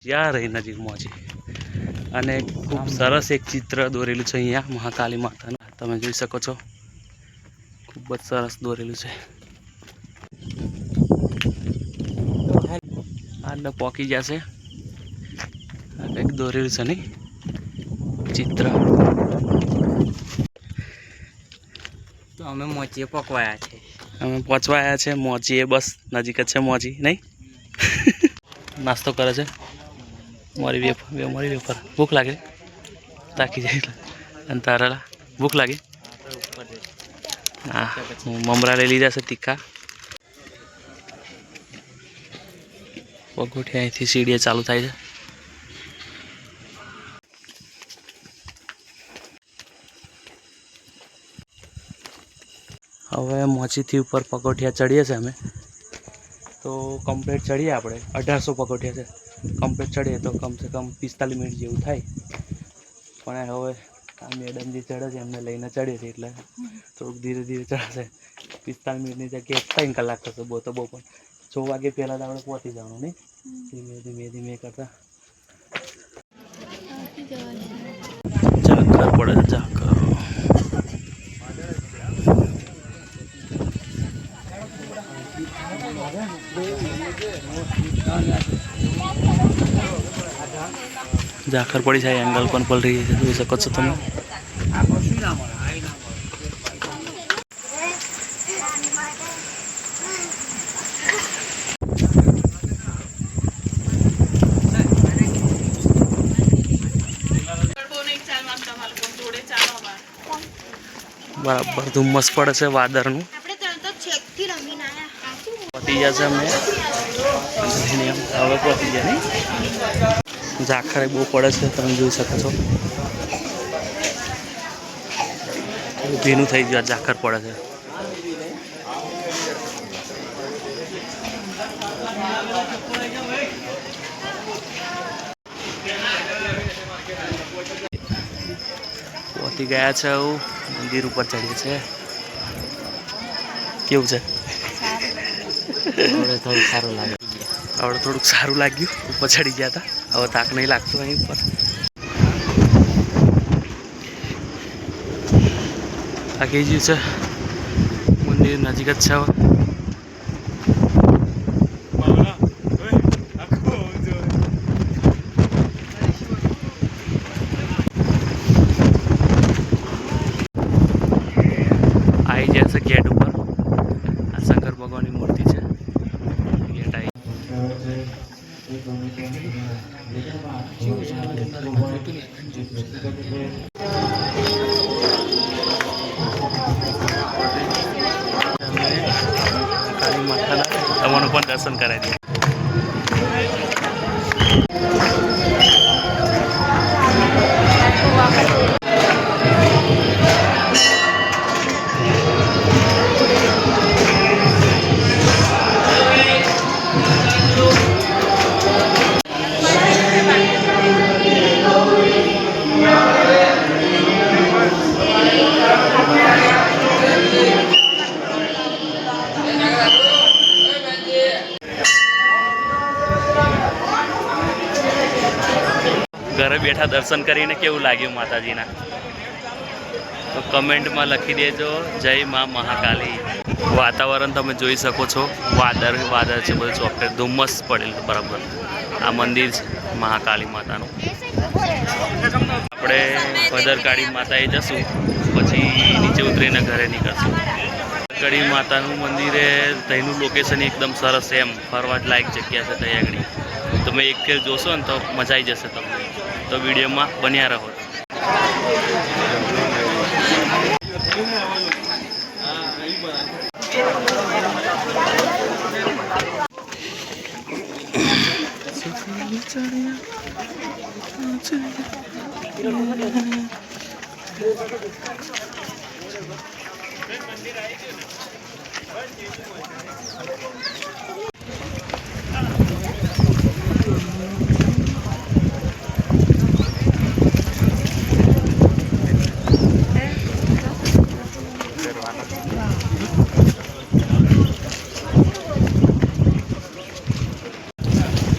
જ્યાં રહી નજીકમાં છે અને ખૂબ સરસ એક ચિત્ર દોરેલું છે અહીંયા મહાકાલી માતાનું તમે જોઈ શકો છો ખૂબ જ સરસ દોરેલું છે આને પોકી જશે આ કંઈક દોરેલું છે નહીં ચિત્ર તો અમે મોચીએ પકવાયા છે અમે પહોંચવા આવ્યા છે મોચીએ બસ નજીક જ છે મોચી નહીં નાસ્તો કરે છે મારી વેફર ભૂખ લાગે તાકી જાય અને તારા ભૂખ લાગે હા હું મમરા લઈ લીધા છે તીખા પગોઠી અહીંથી સીડીએ ચાલુ થાય છે હવે મોચીથી ઉપર પગોઠિયા ચડીએ છીએ અમે તો કમ્પ્લીટ ચડીએ આપણે 1800 પગોઠિયા છે કમ્પ્લીટ ચડીએ તો કમસે કમ 45 મિનિટ જેવું થાય પણ હવે આ મેડમ જે ચડે છે એમને લઈને ચડીએ છીએ એટલે થોડુંક ધીરે ધીરે ચડાશે 45 મિનિટની જગ્યાએ 3 કલાક થશે બહુ તો બહુ પણ 6 વાગે પહેલાં આપણે પહોંચી જવાનું નહીં ધીમે ધીમે ધીમે કરતા ઝાકર પડે ઝાકર ઝાકર પડી જાય એંગલ પણ પડી રહી છે જોઈ શકો છો તમે બરાબર ધુમ્મસ પડે છે વાદળનું પતી જશે અમે હવે પતી જાય નહીં ઝાખર બહુ પડે છે તમે જોઈ શકો છો ભીનું થઈ ગયું ઝાખર પડે છે પહોંચી ગયા છે મંદિર ઉપર ચડીએ છે કેવું છે થોડું સારું લાગે હવે થોડુંક સારું લાગ્યું ઉપર ચડી ગયા હતા હવે તાક નહીં લાગતો અહીં ઉપર થાકી ગયું છે મંદિર નજીક જ છે હવે આવી જશે ગેટ ઉપર આ શંકર ભગવાનની મૂર્તિ છે ગેટ આવી કાળી માતાના તમારું પણ દર્શન કરાવી દઈએ ઘરે બેઠા દર્શન કરીને કેવું લાગ્યું માતાજીના તો કમેન્ટમાં લખી દેજો જય માં મહાકાલી વાતાવરણ તમે જોઈ શકો છો વાદળ છે બધું ચોકલેટ ધુમ્મસ પડેલું બરાબર આ મંદિર છે મહાકાલી માતાનું આપણે ભદ્રકાળી માતાએ જશું પછી નીચે ઉતરીને ઘરે નીકળશું ભદ્રકાળી માતાનું મંદિરે તેનું લોકેશન એકદમ સરસ એમ ફરવા લાયક જગ્યા છે ત્યાં આગળ તમે એક ફેર જોશો ને તો મજા આવી જશે તમને તો વિડીયોમાં બન્યા રહો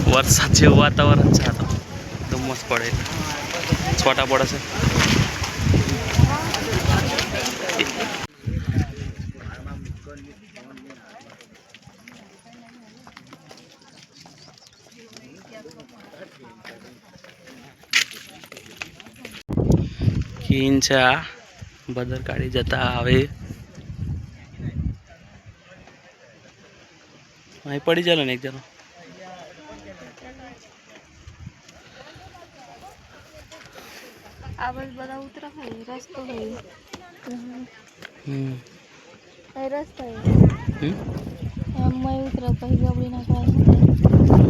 વરસાદ જેવું વાતાવરણ છે આ તો ધુમ્મસ પડે છોટા પડે છે. ખીન છે આ ભદ્રકાળી જતા આવે અહીં પડી ચાલો ને એક જણો. આ બસ બધા ઉતરા હોય રસ્તો હોય રસ્તો એમ ઉતરા પછી ગબડી નાખવા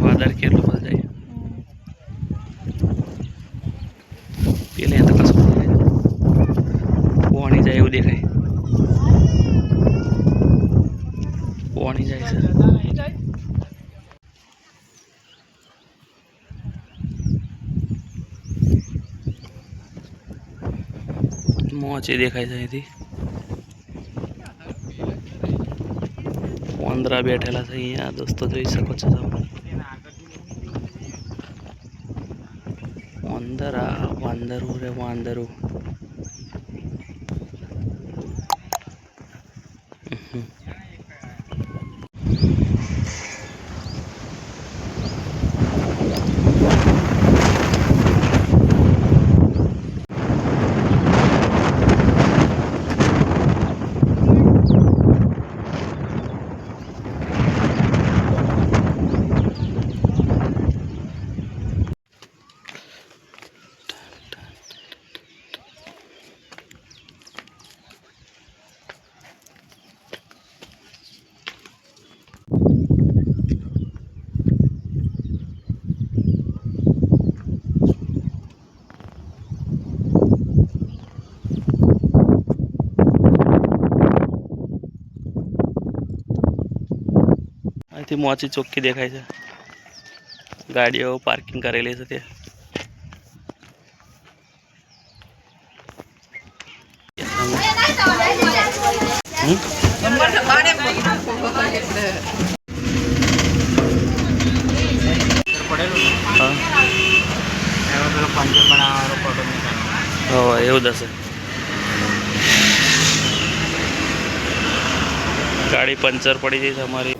વાદળ કેટલું બધું જાય પેલે તો કશું પોણી જાય એવું દેખાય. પોણી જાય છે. મોચી દેખાય છે અહીંથી. વાંદરા બેઠેલા છે અહીંયા દોસ્તો જોઈ શકો છો તમે. વાંદરું રે વાંદરું. અહીંથી મોચી ચોખ્ખી દેખાય છે. ગાડીઓ પાર્કિંગ કરેલી છે ત્યાં. એવું જ હશે. ગાડી પંચર પડી જઈ છે અમારી.